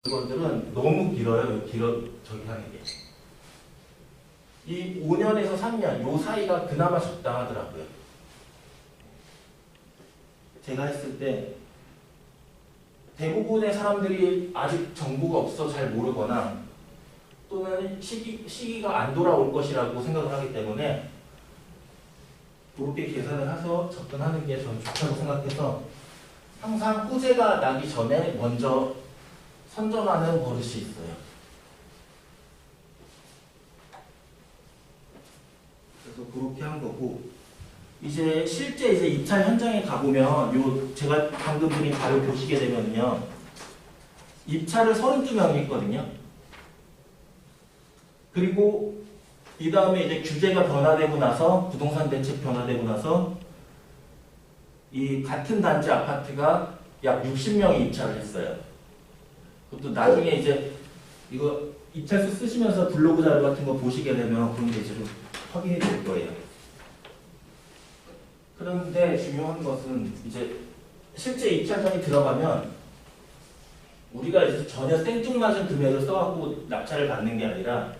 물건들은 너무 길어요. 저기 하는 게. 이 5년에서 3년 요 사이가 그나마 적당하더라고요. 제가 했을 때 대부분의 사람들이 아직 정보가 없어 잘 모르거나 또는 시기가 안 돌아올 것이라고 생각을 하기 때문에 그렇게 계산을 해서 접근하는 게 저는 좋다고 생각해서 항상 호재가 나기 전에 먼저 선점하는 버릇이 있어요. 그래서 그렇게 한 거고, 이제 실제 이제 입찰 현장에 가보면 요 제가 방금 드린 자료 보시게 되면요, 입찰을 32명이 했거든요. 그리고 이 다음에 이제 규제가 변화되고 나서 부동산 대책 변화되고 나서 이 같은 단지 아파트가 약 60명이 입찰을 했어요. 그것도 나중에 이제 이거 입찰서 쓰시면서 블로그 자료 같은 거 보시게 되면 그런 게 이제 좀 확인이 될 거예요. 그런데 중요한 것은 이제 실제 입찰전이 들어가면 우리가 이제 전혀 생뚱맞은 금액을 써갖고 낙찰을 받는 게 아니라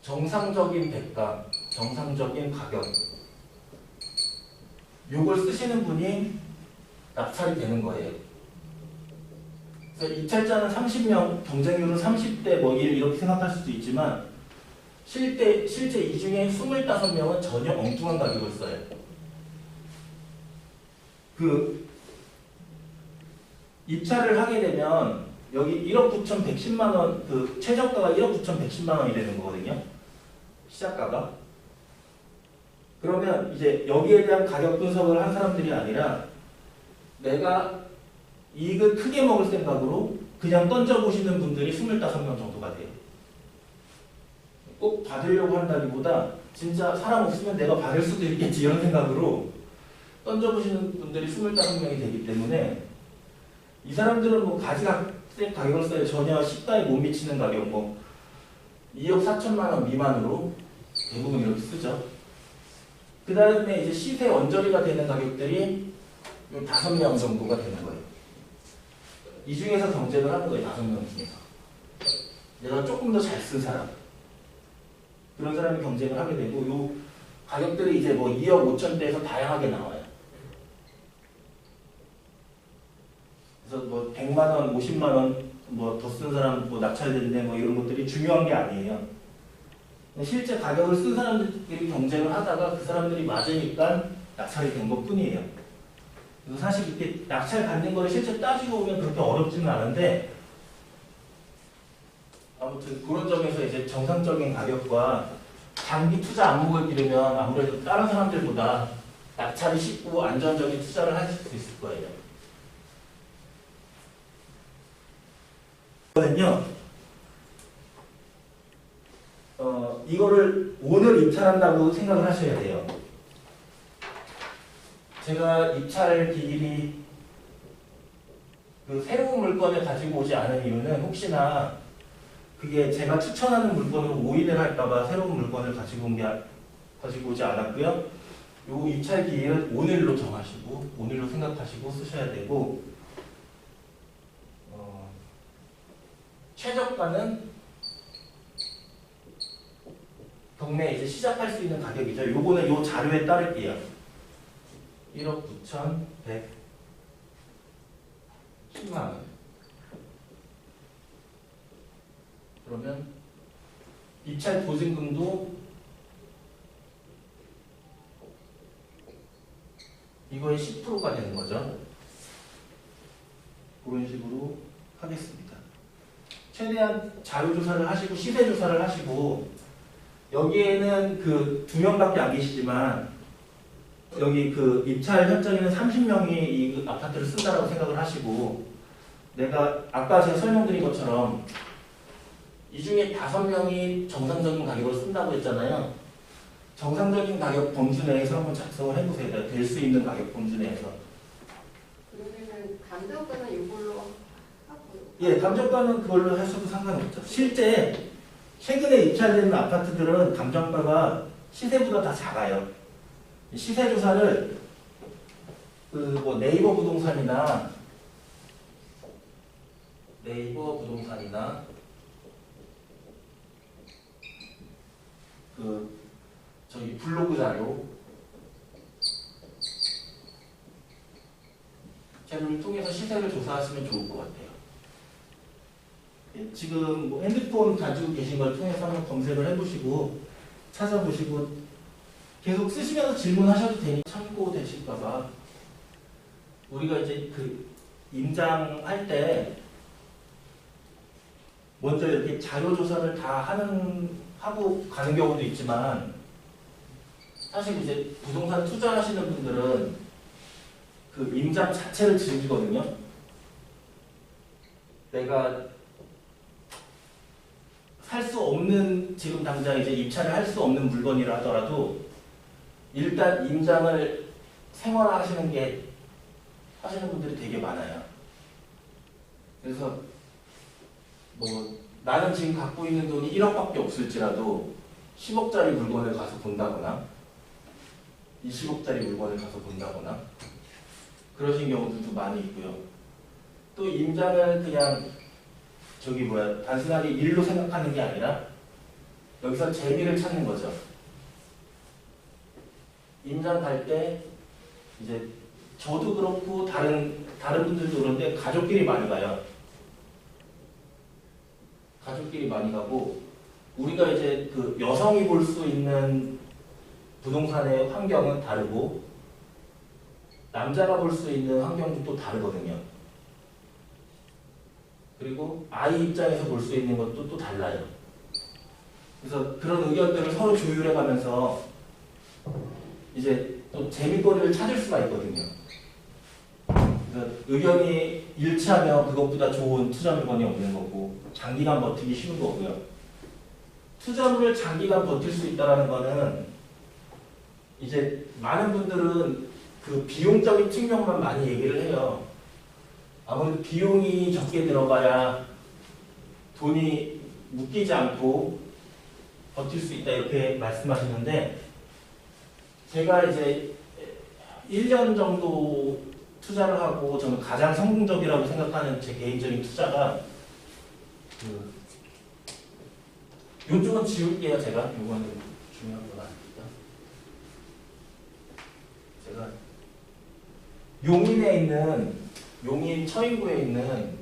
정상적인 대가, 정상적인 가격 요걸 쓰시는 분이 낙찰이 되는 거예요. 그래서 입찰자는 30명, 경쟁률은 30대 뭐 1 이렇게 생각할 수도 있지만 실제 이 중에 25명은 전혀 엉뚱한 가격을 써요. 그 입찰을 하게 되면 여기 1억 9,110만 원, 그 최저가가 1억 9,110만 원이 되는 거거든요. 시작가가. 그러면 이제 여기에 대한 가격 분석을 한 사람들이 아니라 내가 이익을 크게 먹을 생각으로 그냥 던져보시는 분들이 25명 정도가 돼요. 꼭 받으려고 한다기보다 진짜 사람 없으면 내가 받을 수도 있겠지 이런 생각으로 던져보시는 분들이 25명이 되기 때문에 이 사람들은 뭐 가지각색 가격을 써요. 전혀 시가에 못 미치는 가격, 뭐 2억 4천만 원 미만으로 대부분 이렇게 쓰죠. 그 다음에 이제 시세 언저리가 되는 가격들이 5명 정도가 되는 거예요. 이 중에서 경쟁을 하는 거예요. 5명 중에서. 내가 조금 더 잘 쓴 사람. 그런 사람이 경쟁을 하게 되고, 요 가격들이 이제 뭐 2억 5천대에서 다양하게 나와요. 그래서 뭐 100만 원, 50만 원, 뭐 더 쓴 사람 뭐 낙찰되는데 뭐 이런 것들이 중요한 게 아니에요. 실제 가격을 쓴 사람들끼리 경쟁을 하다가 그 사람들이 맞으니까 낙찰이 된 것 뿐이에요. 그래서 사실 이렇게 낙찰 받는 거를 실제 따지고 보면 그렇게 어렵지는 않은데, 아무튼 그런 점에서 이제 정상적인 가격과 장기 투자 안목을 기르면 아무래도 다른 사람들보다 낙찰이 쉽고 안전적인 투자를 하실 수 있을 거예요. 이거를 오늘 입찰한다고 생각을 하셔야 돼요. 제가 입찰 기일이 그 새로운 물건을 가지고 오지 않은 이유는 혹시나 그게 제가 추천하는 물건으로 오인을 할까봐 새로운 물건을 가지고 오지 않았고요. 요 입찰 기일은 오늘로 정하시고 오늘로 생각하시고 쓰셔야 되고, 최저가는 경매에 이제 시작할 수 있는 가격이죠. 요거는 요 자료에 따를게요. 1억 9,110만 원. 그러면 입찰 보증금도 이거의 10%가 되는 거죠. 그런 식으로 하겠습니다. 최대한 자료조사를 하시고 시세조사를 하시고, 여기에는 그 2명밖에 안 계시지만 여기 그 입찰 현장에는 30명이 이 아파트를 쓴다라고 생각을 하시고, 내가 아까 제가 설명드린 것처럼 이 중에 5명이 정상적인 가격을 쓴다고 했잖아요. 정상적인 가격 범주 내에서 한번 작성을 해보세요. 될 수 있는 가격 범주 내에서. 그러면은 감정가는 이걸로 하고. 예, 감정가는 그걸로 하셔도 상관없죠. 실제 최근에 입찰되는 아파트들은 감정가가 시세보다 다 작아요. 시세 조사를 그 뭐 네이버 부동산이나 네이버 부동산이나 저기 블로그 자료 를 통해서 시세를 조사하시면 좋을 것 같아요. 예, 지금 뭐 핸드폰 가지고 계신 걸 통해서 한번 검색을 해보시고 찾아보시고 계속 쓰시면서 질문하셔도 되니 참고되실까봐 우리가 이제 그 임장할 때 먼저 이렇게 자료 조사를 다 하고 가는 경우도 있지만 사실 이제 부동산 투자하시는 분들은 그 임장 자체를 즐기거든요. 내가 살 수 없는 지금 당장 이제 입찰을 할 수 없는 물건이라 하더라도 일단 임장을 생활화하시는 게 하시는 분들이 되게 많아요. 그래서 뭐 나는 지금 갖고 있는 돈이 1억밖에 없을지라도 10억짜리 물건을 가서 본다거나 20억짜리 물건을 가서 본다거나 그러신 경우들도 많이 있고요. 또 임장을 그냥 단순하게 일로 생각하는 게 아니라 여기서 재미를 찾는 거죠. 임장 갈 때 이제 저도 그렇고 다른 분들도 그런데 가족끼리 많이 가요. 가족끼리 많이 가고 우리가 이제 그 여성이 볼 수 있는 부동산의 환경은 다르고 남자가 볼 수 있는 환경도 또 다르거든요. 그리고 아이 입장에서 볼 수 있는 것도 또 달라요. 그래서 그런 의견들을 서로 조율해 가면서 이제 또 재미거리를 찾을 수가 있거든요. 그래서 의견이 일치하면 그것보다 좋은 투자 물건이 없는 거고 장기간 버티기 쉬운 거고요. 투자물을 장기간 버틸 수 있다는 거는 이제 많은 분들은 그 비용적인 측면만 많이 얘기를 해요. 아무래도 비용이 적게 들어가야 돈이 묶이지 않고 버틸 수 있다 이렇게 말씀하시는데 제가 이제 1년 정도 투자를 하고 저는 가장 성공적이라고 생각하는 제 개인적인 투자가 요쪽은 지울게요. 제가 요거는 중요한 건 아니니까 제가 용인 처인구에 있는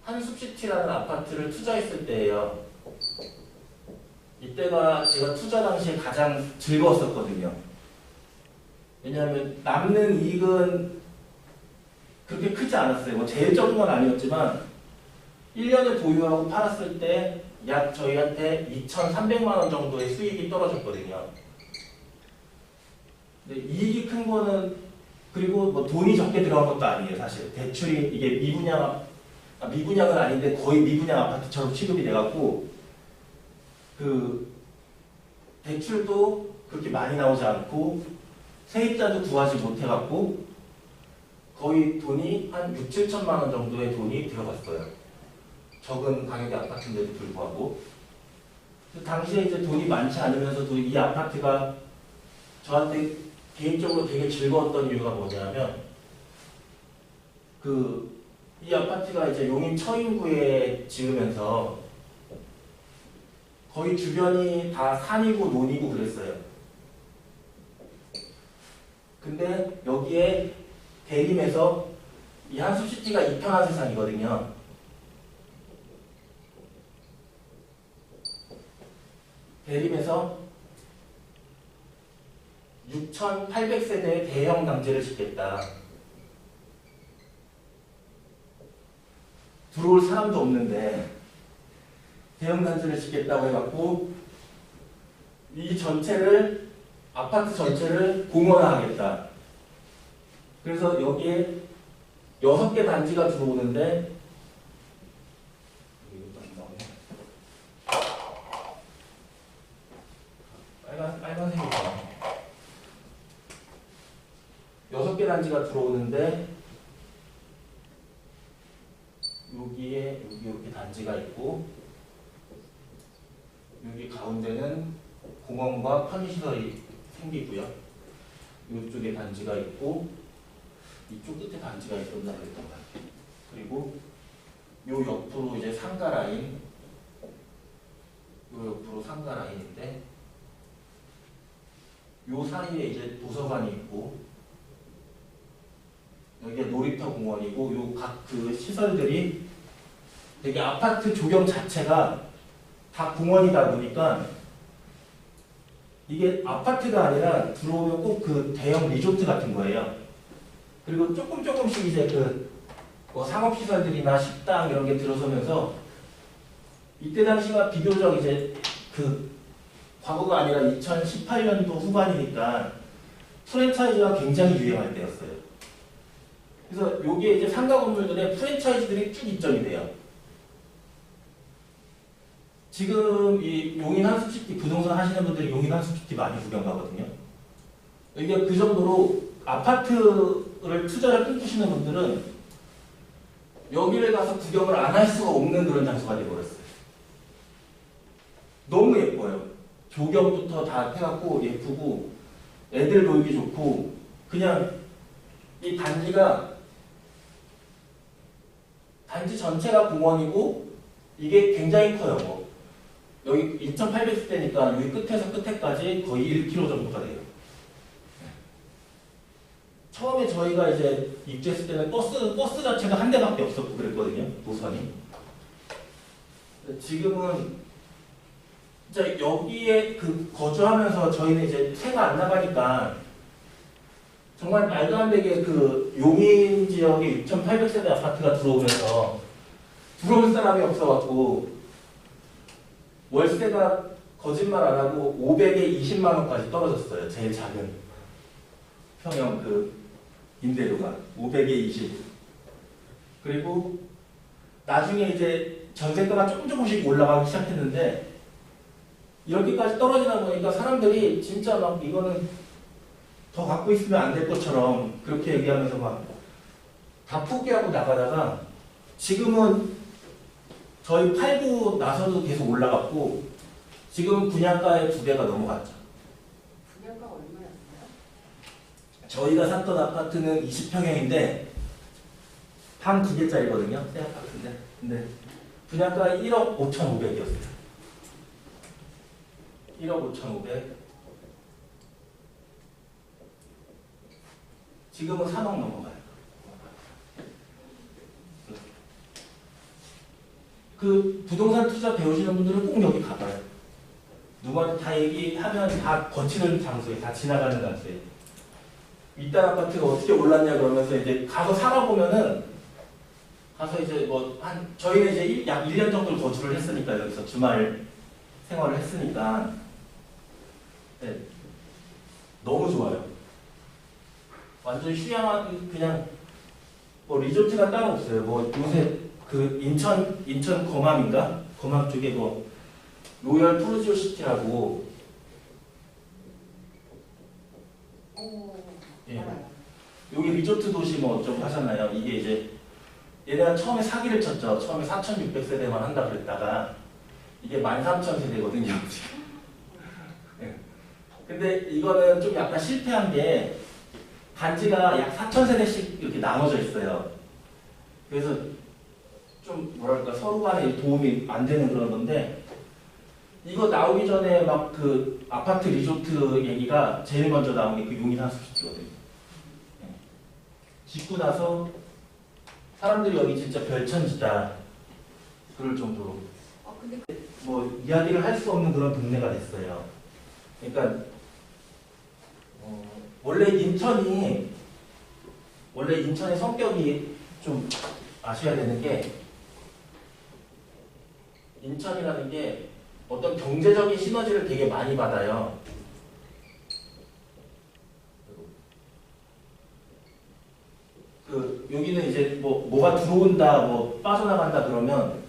한숲시티라는 아파트를 투자했을 때예요. 이때가 제가 투자 당시에 가장 즐거웠었거든요. 왜냐하면 남는 이익은 그렇게 크지 않았어요. 뭐 제일 적은 건 아니었지만 1년을 보유하고 팔았을 때 약 저희한테 2,300만 원 정도의 수익이 떨어졌거든요. 근데 이익이 큰 거는 그리고 뭐 돈이 적게 들어간 것도 아니에요. 사실 대출이 이게 미분양은 아닌데 거의 미분양 아파트처럼 취급이 돼갖고 그 대출도 그렇게 많이 나오지 않고 세입자도 구하지 못해갖고 거의 돈이 한 6, 7천만 원 정도의 돈이 들어갔어요. 적은 가격의 아파트인데도 불구하고 당시에 이제 돈이 많지 않으면서도 이 아파트가 저한테 개인적으로 되게 즐거웠던 이유가 뭐냐면 이 아파트가 이제 용인 처인구에 지으면서 거의 주변이 다 산이고 논이고 그랬어요. 근데 여기에 대림에서 이 한숲시티가 이편한 세상이거든요. 대림에서 6,800세대의 대형 단지를 짓겠다. 들어올 사람도 없는데 대형 단지를 짓겠다고 해갖고 이 아파트 전체를 공원화하겠다. 그래서 여기에 6개 단지가 들어오는데 빨간색이죠. 6개 단지가 들어오는데 여기에 여기 이렇게 단지가 있고 여기 가운데는 공원과 편의시설이 생기고요. 이쪽에 단지가 있고 이쪽 끝에 단지가 있었나 그랬던 것 같아요. 그리고 요 옆으로 이제 상가 라인, 요 옆으로 상가 라인인데 요 사이에 이제 도서관이 있고 여기가 놀이터 공원이고 요 각 그 시설들이 되게 아파트 조경 자체가 다 공원이다 보니까 이게 아파트가 아니라 들어오면 꼭 그 대형 리조트 같은 거예요. 그리고 조금씩 이제 그 뭐 상업시설들이나 식당 이런 게 들어서면서 이때 당시가 비교적 이제 그 과거가 아니라 2018년도 후반이니까 프랜차이즈가 굉장히 유행할 때였어요. 그래서 여기에 이제 상가 건물들의 프랜차이즈들이 쭉 입점이 돼요. 지금 이 용인 한수시티 부동산 하시는 분들이 용인 한수시티 많이 구경 가거든요. 이게 그 정도로 아파트를 투자를 꿈꾸시는 분들은 여기를 가서 구경을 안 할 수가 없는 그런 장소가 되어버렸어요. 너무 예뻐요. 조경부터 다 해갖고 예쁘고 애들 놀기 좋고 그냥 이 단지가 단지 전체가 공원이고 이게 굉장히 커요. 뭐. 여기 2,800세대니까 여기 끝에서 끝에까지 거의 1km 정도가 돼요. 처음에 저희가 이제 입주했을 때는 버스 자체가 한 대밖에 없었고 그랬거든요. 노선이. 지금은 진짜 여기에 그 거주하면서 저희는 이제 새가 안 나가니까 정말 말도 안 되게 그 용인 지역에 6,800세대 아파트가 들어오면서 들어올 사람이 없어갖고 월세가 거짓말 안 하고 500에 20만 원까지 떨어졌어요. 제일 작은 평형 그 임대료가 500에 20. 그리고 나중에 이제 전세가가 조금씩 올라가기 시작했는데 이렇게까지 떨어지다 보니까 사람들이 진짜 막 이거는 더 갖고 있으면 안 될 것처럼 그렇게 얘기하면서 막 다 포기하고 나가다가 지금은 저희 팔고 나서도 계속 올라갔고 지금은 분양가의 2배가 넘어갔죠. 분양가 얼마였어요? 저희가 샀던 아파트는 20평형인데 방 2개짜리거든요. 새 아파트인데. 근데 분양가 1억 5,500이었어요. 1억 5,500. 지금은 3억 넘어가요. 그 부동산 투자 배우시는 분들은 꼭 여기 가봐요. 누구한테 다 얘기하면 다 거치는 장소에, 다 지나가는 장소에. 윗단 아파트가 어떻게 올랐냐 그러면서 이제 가서 살아보면은 가서 이제 뭐 저희는 이제 약 1년 정도 거주를 했으니까 여기서 주말 생활을 했으니까 네, 너무 좋아요. 완전 휴양한 그냥 뭐 리조트가 따로 없어요. 뭐 요새 그 인천 거맘인가? 거맘 쪽에 뭐 로열 프루지오 시티라고 예. 여기 리조트 도시 뭐 어쩌고 하잖아요. 이게 이제 얘네가 처음에 사기를 쳤죠. 처음에 4,600세대만 한다 그랬다가 이게 13,000세대거든요. 지금. 예. 근데 이거는 좀 약간 실패한 게 단지가 약 4,000세대씩 이렇게 나눠져 있어요. 그래서 좀 뭐랄까 서로 간에 도움이 안 되는 그런 건데 이거 나오기 전에 막 그 아파트 리조트 얘기가 제일 먼저 나온 게 그 용인 한수시티거든요. 네. 짓고 나서 사람들이 여기 진짜 별천지다 그럴 정도로 근데 뭐 이야기를 할 수 없는 그런 동네가 됐어요. 그러니까 원래 인천의 성격이 좀 아셔야 되는 게 인천이라는 게 어떤 경제적인 시너지를 되게 많이 받아요. 그 여기는 이제 뭐가 들어온다, 뭐 빠져나간다 그러면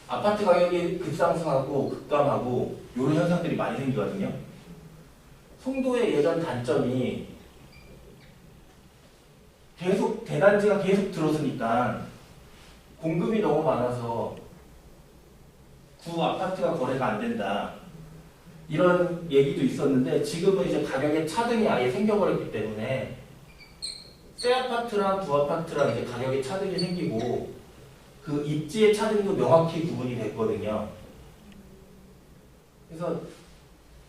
아파트 가격이 급상승하고 급감하고 이런 현상들이 많이 생기거든요. 송도의 예전 단점이 계속 대단지가 계속 들어서니까 공급이 너무 많아서 구 아파트가 거래가 안 된다. 이런 얘기도 있었는데 지금은 이제 가격의 차등이 아예 생겨버렸기 때문에 새 아파트랑 구 아파트랑 이제 가격의 차등이 생기고 그 입지의 차등도 명확히 구분이 됐거든요. 그래서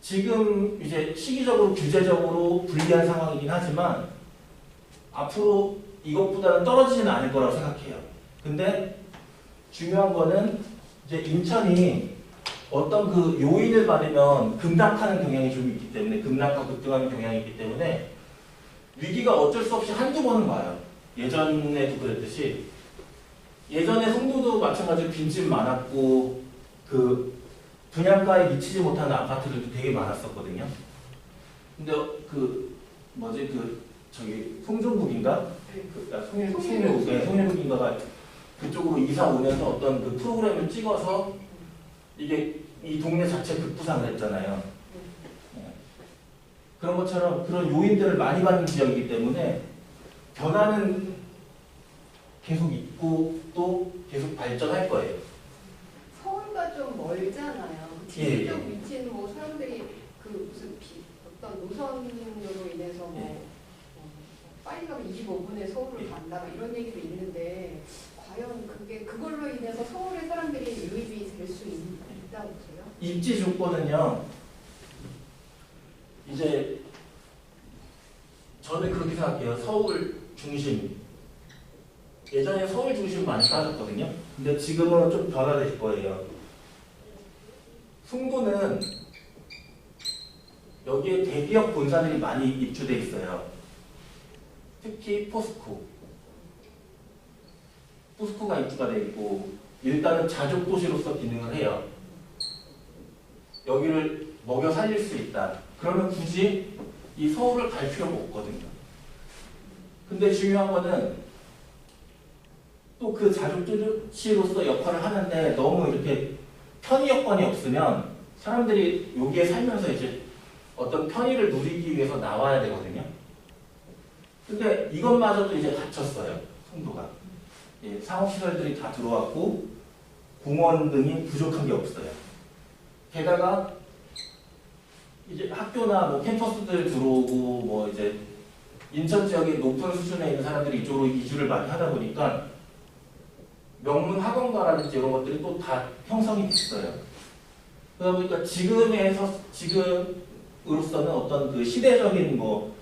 지금 이제 시기적으로 규제적으로 불리한 상황이긴 하지만 앞으로 이것보다는 떨어지지는 않을 거라고 생각해요. 근데 중요한 거는 이제 인천이 어떤 그 요인을 받으면 급락하는 경향이 좀 있기 때문에 급락하고 급등하는 경향이 있기 때문에 위기가 어쩔 수 없이 한두 번은 와요. 예전에도 그랬듯이 예전에 송도도 마찬가지로 빈집 많았고 그 분양가에 미치지 못하는 아파트들도 되게 많았었거든요. 근데 그 뭐지 그 저기 송정국인가? 송일국인가가 그쪽으로 이사 오면서 어떤 그 프로그램을 찍어서 이게 이 동네 자체 급부상을 했잖아요. 그런 것처럼 그런 요인들을 많이 받는 지역이기 때문에 변화는 계속 있고 또 계속 발전할 거예요. 서울과 좀 멀잖아요. 그 지리적 위치는 뭐 사람들이 그 무슨 어떤 노선으로 인해서 뭐 빨리 가면 25분에 서울을 간다 뭐 이런 얘기도 있는데 과연 그걸로 인해서 서울의 사람들이 유입이 될 수 있다고 보세요? 입지 조건은요. 이제 저는 그렇게 생각해요. 서울 중심. 예전에 서울 중심 많이 따졌거든요. 근데 지금은 좀 변화될 거예요. 송도는 여기에 대기업 본사들이 많이 입주돼 있어요. 특히 포스코가 입주가 돼 있고 일단은 자족 도시로서 기능을 해요. 여기를 먹여 살릴 수 있다. 그러면 굳이 이 서울을 갈 필요가 없거든요. 근데 중요한 거는 또 그 자족 도시로서 역할을 하는데 너무 이렇게 편의 여건이 없으면 사람들이 여기에 살면서 이제 어떤 편의를 누리기 위해서 나와야 되거든요. 근데 이것마저도 이제 갖췄어요. 송도가. 예, 상업시설들이 다 들어왔고 공원 등이 부족한 게 없어요. 게다가 이제 학교나 뭐 캠퍼스들 들어오고 뭐 이제 인천 지역의 높은 수준에 있는 사람들이 이쪽으로 이주를 많이 하다 보니까 명문 학원가라든지 이런 것들이 또 다 형성이 됐어요. 그러다 보니까 지금으로서는 어떤 그 시대적인 뭐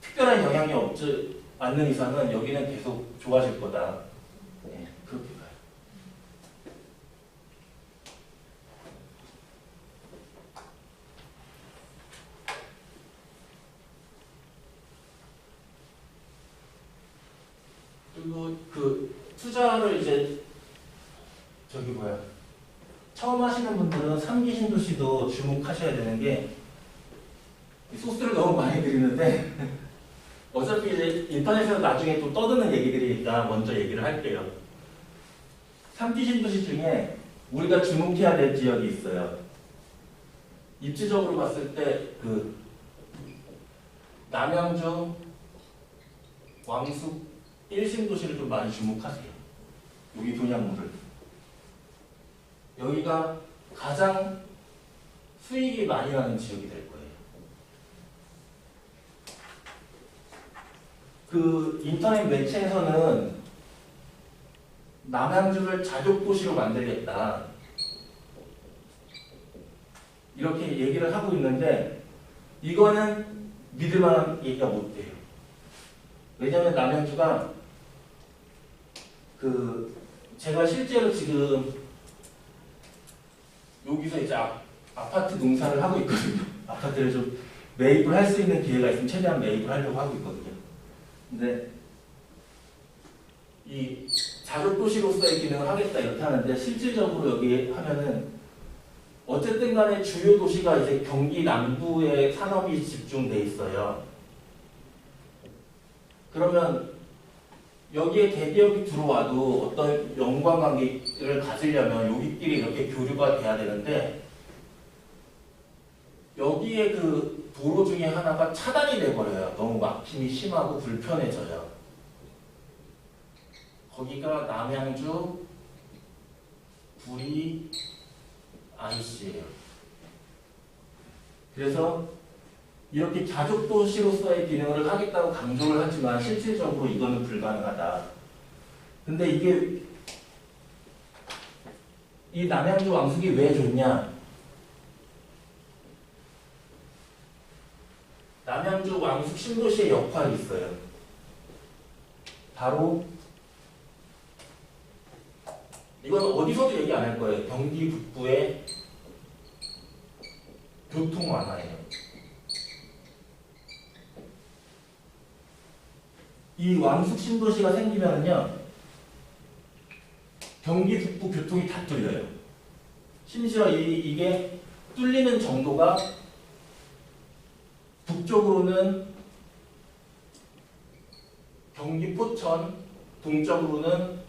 특별한 영향이 없지 않는 이상은 여기는 계속 좋아질 거다. 네, 그렇게 봐요. 그리고 그 투자를 이제 처음 하시는 분들은 3기 신도시도 주목하셔야 되는 게 소스를 너무 많이 드리는데 어차피 이제 인터넷에서 나중에 또 떠드는 얘기들이니까 먼저 얘기를 할게요. 3기 신도시 중에 우리가 주목해야 될 지역이 있어요. 입지적으로 봤을 때 그 남양주, 왕숙 1신도시를 좀 많이 주목하세요. 여기 분양물을. 여기가 가장 수익이 많이 나는 지역이 될 거예요. 그 인터넷 매체에서는 남양주를 자족도시로 만들겠다. 이렇게 얘기를 하고 있는데 이거는 믿을 만한 얘기가 못 돼요. 왜냐하면 남양주가 제가 실제로 지금 여기서 이제 아파트 농사를 하고 있거든요. 아파트를 좀 매입을 할 수 있는 기회가 있으면 최대한 매입을 하려고 하고 있거든요. 근데 이 자족도시로서의 기능을 하겠다 이렇게 하는데 실질적으로 여기 하면은 어쨌든 간에 주요 도시가 이제 경기 남부에 산업이 집중돼 있어요. 그러면 여기에 대기업이 들어와도 어떤 연관관계를 가지려면 여기끼리 이렇게 교류가 돼야 되는데 여기에 그 도로 중에 하나가 차단이 돼버려요. 너무 막힘이 심하고 불편해져요. 거기가 남양주 구리 IC예요. 그래서 이렇게 자족도시로서의 기능을 하겠다고 강조를 하지만 실질적으로 이거는 불가능하다. 근데 이게 이 남양주 왕숙이 왜 좋냐? 남양주 왕숙 신도시의 역할이 있어요. 바로 이건 어디서도 얘기 안 할 거예요. 경기 북부의 교통 완화예요. 이 왕숙 신도시가 생기면은요, 경기 북부 교통이 다 뚫려요. 심지어 이게 뚫리는 정도가 북쪽으로는 경기 포천, 동쪽으로는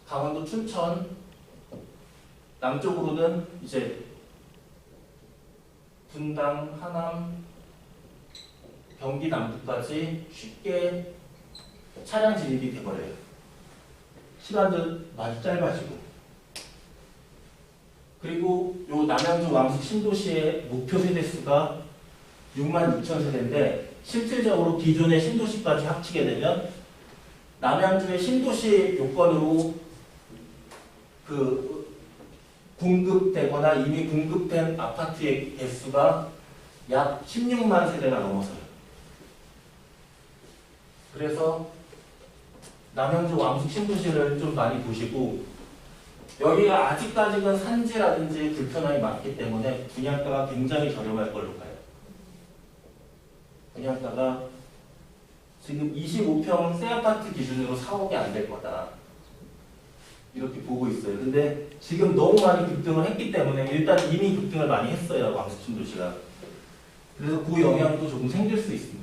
강원도 춘천, 남쪽으로는 이제 분당, 하남, 경기 남부까지 쉽게 차량 진입이 돼버려요. 시간도 아주 짧아지고. 그리고 요 남양주 왕숙 신도시의 목표 세대수가 6만 6천 세대인데 실질적으로 기존의 신도시까지 합치게 되면 남양주의 신도시 요건으로 그 공급되거나 이미 공급된 아파트의 개수가 약 16만 세대가 넘어서요. 그래서 남양주 왕숙 신도시를 좀 많이 보시고, 여기가 아직까지는 산지라든지 불편함이 많기 때문에 분양가가 굉장히 저렴할 걸로 봐요. 분양가가 지금 25평 새 아파트 기준으로 4억이 안 될 거다, 이렇게 보고 있어요. 근데 지금 너무 많이 급등을 했기 때문에, 일단 이미 급등을 많이 했어요, 왕숙 신도시가. 그래서 그 영향도 조금 생길 수 있습니다.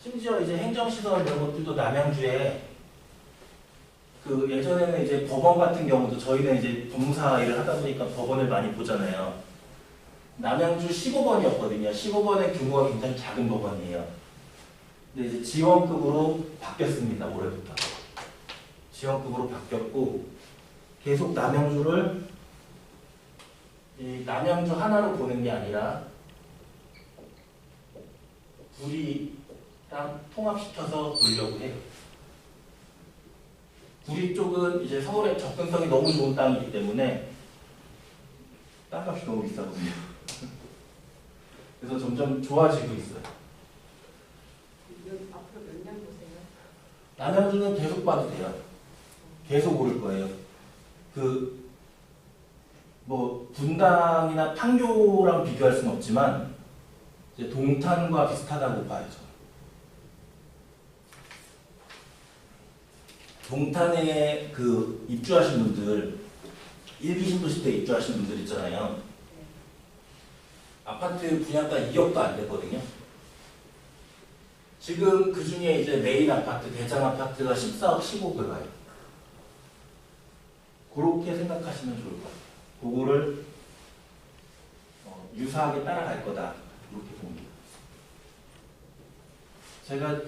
심지어 이제 행정시설 이런 것들도 남양주에, 그 예전에는 이제 법원 같은 경우도, 저희는 이제 법무사 일을 하다 보니까 법원을 많이 보잖아요. 남양주 15번이었거든요. 15번의 규모가 굉장히 작은 법원이에요. 근데 이제 지원급으로 바뀌었습니다. 올해부터. 지원급으로 바뀌었고, 계속 남양주를 이 남양주 하나로 보는 게 아니라 구리랑 통합시켜서 보려고 해요. 구리 쪽은 이제 서울에 접근성이 너무 좋은 땅이기 때문에 땅값이 너무 비싸거든요. 그래서 점점 좋아지고 있어요. 앞으로 몇 년 보세요? 남양주는 계속 봐도 돼요. 계속 오를 거예요. 뭐 분당이나 판교랑 비교할 수는 없지만 이제 동탄과 비슷하다고 봐야죠. 동탄에 그 입주하신 분들, 1기 신도시 때 입주하신 분들 있잖아요. 아파트 분양가 2억도 안 됐거든요. 지금 그 중에 이제 메인 아파트, 대장 아파트가 14억, 15억을 가요. 그렇게 생각하시면 좋을 것 같아요. 그거를 유사하게 따라갈 거다, 이렇게 봅니다. 제가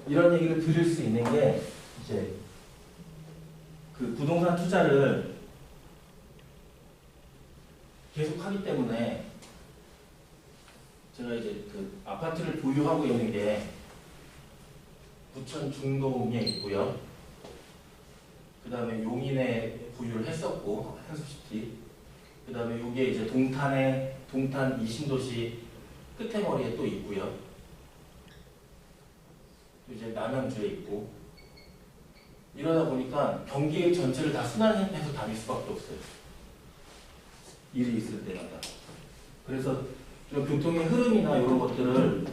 이런 얘기를 드릴 수 있는 게, 이제 그 부동산 투자를 계속 하기 때문에, 제가 이제 그 아파트를 보유하고 있는 게 부천 중동에 있고요. 그 다음에 용인에 보유를 했었고, 한숲시티. 그 다음에 이게 이제 동탄 이신도시 끝에 머리에 또 있고요. 또 이제 남양주에 있고. 이러다 보니까 경기 전체를 다 순환해서 다닐 수밖에 없어요. 일이 있을 때마다. 그래서 이런 교통의 흐름이나 이런 것들을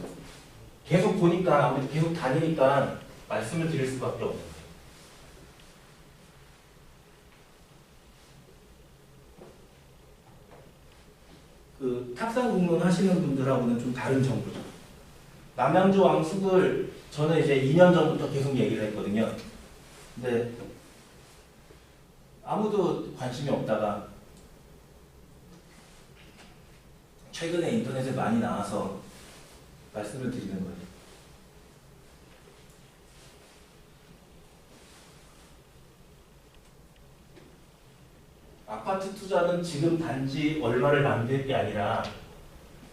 계속 보니까, 아무래도 계속 다니니까 말씀을 드릴 수밖에 없어요. 그 탁상 공론 하시는 분들하고는 좀 다른 정보죠. 남양주 왕숙을 저는 이제 2년 전부터 계속 얘기를 했거든요. 근데 아무도 관심이 없다가 최근에 인터넷에 많이 나와서 말씀을 드리는 거예요. 아파트 투자는 지금 단지 얼마를 만들 게 아니라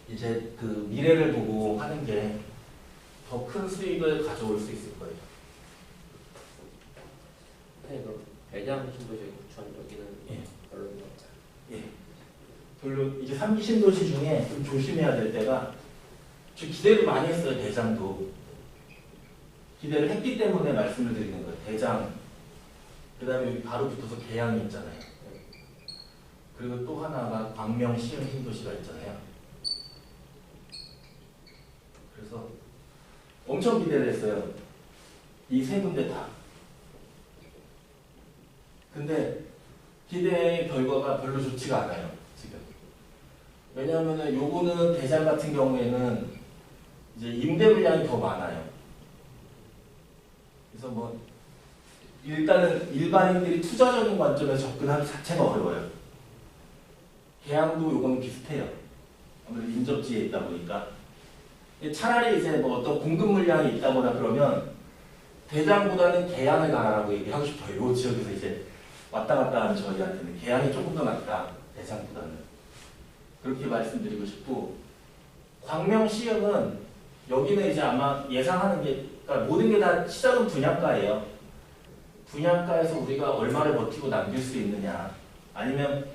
이제 그 미래를 보고 하는 게 더 큰 수익을 가져올 수 있을 거예요. 네, 그럼 배량 신도시 구천 여기는 예. 별로인 것 같아요. 예. 별로 이제 3기 신도시 중에 좀 조심해야 될 때가 저 기대를 많이 했어요. 대장도 기대를 했기 때문에 말씀을 드리는 거예요. 대장 그다음에 여기 바로 붙어서 계양이 있잖아요. 그리고 또 하나가 광명 시흥 신도시가 있잖아요. 그래서 엄청 기대를 했어요. 이 세 군데 다. 근데 기대의 결과가 별로 좋지가 않아요. 지금. 왜냐하면 요거는 대장 같은 경우에는 이제 임대 물량이 더 많아요. 그래서 뭐 일단은 일반인들이 투자적인 관점에서 접근하기 자체가 어려워요. 계양도 요거는 비슷해요. 아무래도 인접지에 있다 보니까. 차라리 이제 뭐 어떤 공급 물량이 있다거나 그러면 대장보다는 계양을 가라라고 얘기하고 싶어요. 요 지역에서 이제 왔다 갔다 하는 저희한테는 계양이 조금 더 낫다. 대장보다는. 그렇게 말씀드리고 싶고, 광명 시흥은 여기는 이제 아마 예상하는 게, 그러니까 모든 게 다 시작은 분양가예요. 분양가에서 우리가 얼마를 버티고 남길 수 있느냐, 아니면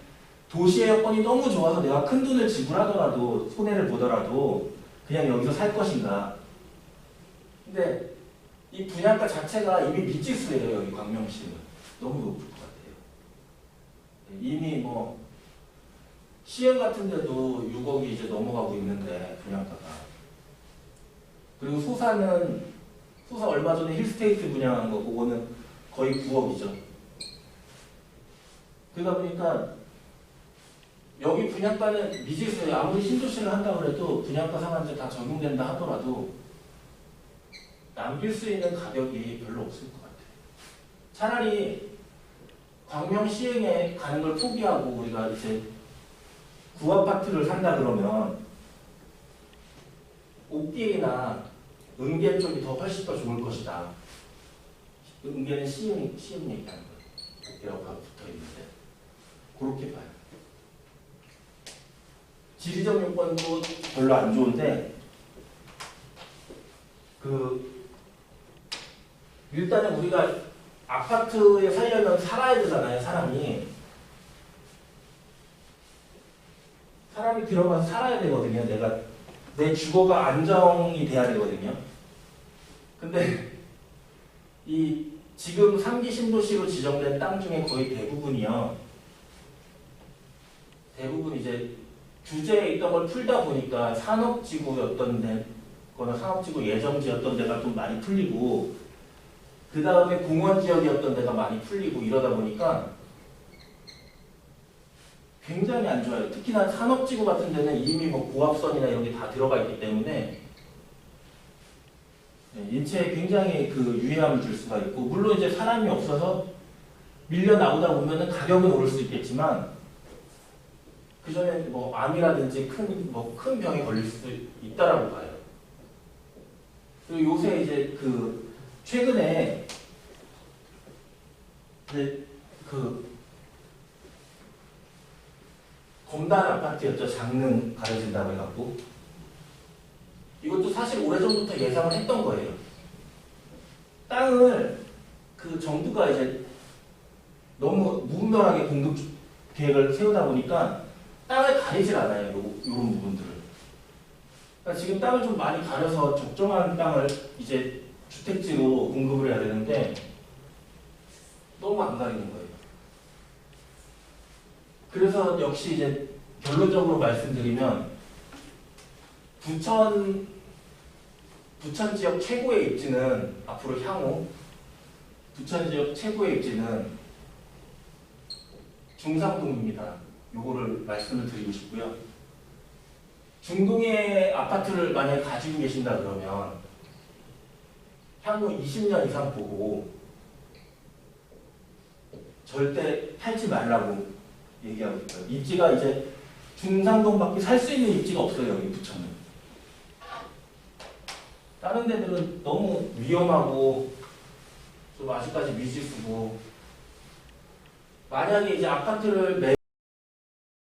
도시의 여건이 너무 좋아서 내가 큰 돈을 지불하더라도 손해를 보더라도 그냥 여기서 살 것인가. 근데 이 분양가 자체가 이미 미지수예요. 여기 광명시는 너무 높을 것 같아요. 이미 뭐 시흥 같은 데도 6억이 이제 넘어가고 있는데 분양가가. 그리고 소사는 소사 얼마 전에 힐스테이트 분양한 거 그거는 거의 9억이죠. 그러다 보니까 여기 분양가는 미지수에 아무리 신도시를 한다고 해도 분양가 상한제 다 적용된다 하더라도 남길 수 있는 가격이 별로 없을 것 같아요. 차라리 광명 시흥에 가는 걸 포기하고 우리가 이제 구아파트를 산다 그러면 옥길이나 은계 쪽이 더 훨씬 더 좋을 것이다. 은계는 시흥 얘기하는 거예요. 옥계하고 바로 붙어 있는데 그렇게 봐요. 지리적 요건도 별로 안 좋은데 일단은 우리가 아파트에 살려면 살아야 되잖아요. 사람이 들어가서 살아야 되거든요. 내 주거가 안정이 돼야 되거든요. 근데 이 지금 3기 신도시로 지정된 땅 중에 거의 대부분이요. 대부분 이제 규제에 있던 걸 풀다 보니까 산업지구였던 데거나 산업지구 예정지였던 데가 좀 많이 풀리고 그 다음에 공원지역이었던 데가 많이 풀리고 이러다 보니까 굉장히 안 좋아요. 특히나 산업지구 같은 데는 이미 뭐 고압선이나 이런 게 다 들어가 있기 때문에 인체에 굉장히 그 유해함을 줄 수가 있고 물론 이제 사람이 없어서 밀려 나오다 보면은 가격은 오를 수 있겠지만 그 전에 뭐 암이라든지 큰 병에 걸릴 수 있다라고 봐요. 그리고 요새 이제 최근에 이제 검단 아파트였죠. 장릉 가려진다고 해갖고 이것도 사실 오래전부터 예상을 했던 거예요. 땅을 정부가 이제 너무 무분별하게 공급 계획을 세우다 보니까 땅을 가리질 않아요. 이런 부분들을. 그러니까 지금 땅을 좀 많이 가려서 적정한 땅을 이제 주택지로 공급을 해야 되는데 너무 안 가리는 거예요. 그래서 역시 이제 결론적으로 말씀드리면 부천 지역 최고의 입지는 앞으로 향후 부천 지역 최고의 입지는 중상동입니다. 요거를 말씀을 드리고 싶고요. 중동의 아파트를 만약에 가지고 계신다 그러면 향후 20년 이상 보고 절대 팔지 말라고 얘기하고 싶어요. 입지가 이제 중상동밖에 살 수 있는 입지가 없어요. 여기 부천은. 다른 데들은 너무 위험하고 좀 아직까지 미지수고 만약에 이제 아파트를